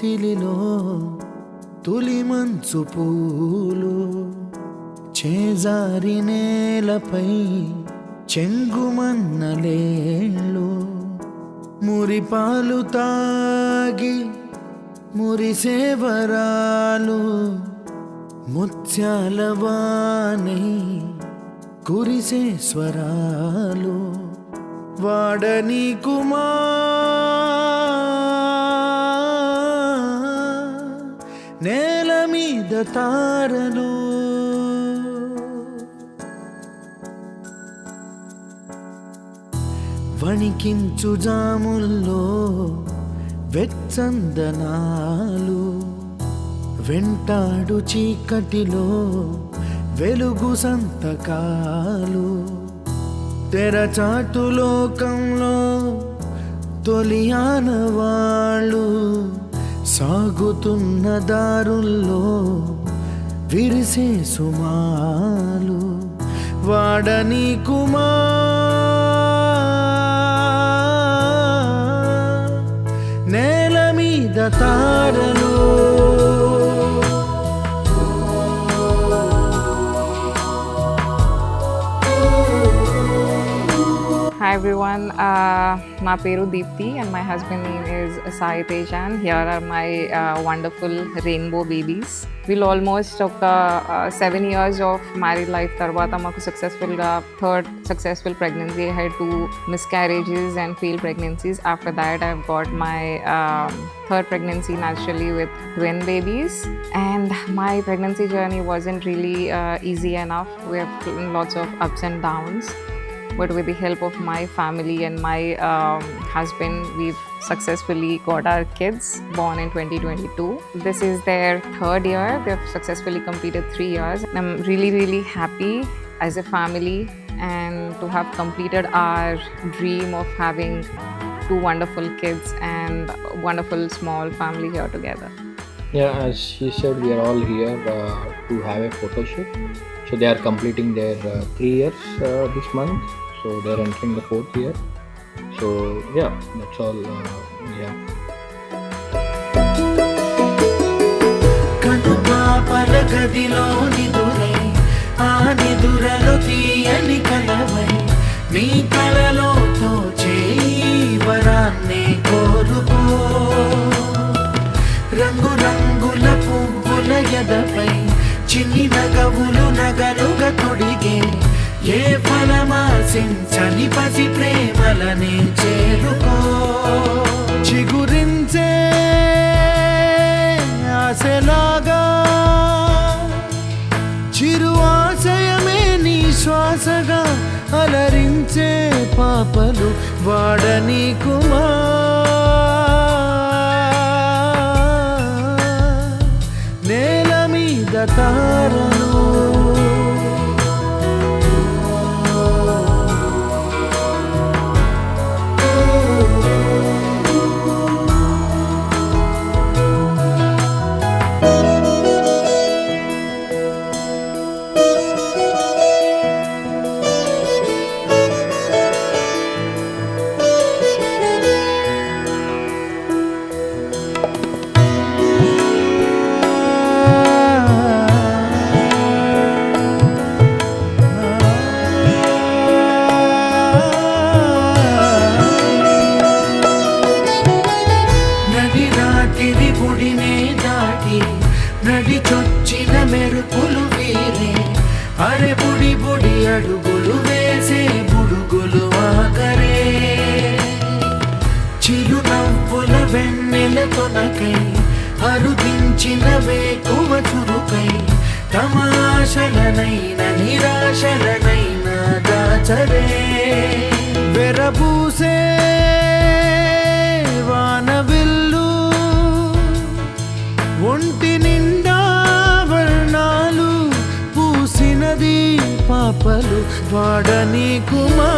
వాకిలిలో తులి మంచు పూలు చేజారి నేలపై చెంగుమన్నలేళ్ళు మురిపాలు తాగి మురిసేవరాలు ముత్యాల వానై కురిసే స్వరాలు వాడని కుమా నేల మీద తారలు వణికించు జాముల్లో వెచ్చందనాలు వెంటాడు చీకటిలో వెలుగు సంతకాలు తెరచాటు లోకంలో తొలి ఆనవాళ్ళు సాగుతున్న దారుల్లో విరిసే సుమాలు వాడని కుమా నేల మీద తారలు Hi everyone, my peru Deepthi and my husband name is Sai Tejan. Here are my wonderful rainbow babies. We'll almost of 7 years of married life tarvata maku successful third successful pregnancy. I had 2 miscarriages and failed pregnancies. After that I've got my third pregnancy naturally with twin babies, and my pregnancy journey wasn't really easy enough. We have lots of ups and downs. But with the help of my family and my husband, we've successfully got our kids born in 2022. This is their third year. They've successfully completed 3 years. I'm really happy as a family and to have completed our dream of having 2 wonderful kids and a wonderful small family here together. Yeah, as she said, we are all here to have a photo shoot. So they are completing their 3 years this month. So they are entering the 4th year. So yeah, that's all. Yeah. కనుపాపల గదిలో నిదురై ఆ నిదురలో తీయని కలవై నీ కలలో తోచే వరాన్నే కోరుకో రంగు రంగుల పువ్వుల ఎదపై చిన్ని నగవులు నగలుగా తొడిగే ఏ ఫలమాసించని పసి ప్రేమలనే చేరుకో చిగురించే ఆశలాగా చిరు ఆశయమే నీ శ్వాసగా అలరించే పాపలు వాడని కుమా నేల మీద తారలు నడిచొచ్చిన మెరుపులు వీరే అరే బుడి బుడి అడుగులు వేసే బుడుగులు ఆగరే చిరునవ్వుల వెన్నెల తొనకై అరుదించిన వేకువ చురుకై తమ ఆశలనైన నిరాశలనైన దాచరే వెరబూసే వానవిల్లు ఒంటి నిండా వర్ణాలు పూసినది పాపలు వాడని కుమా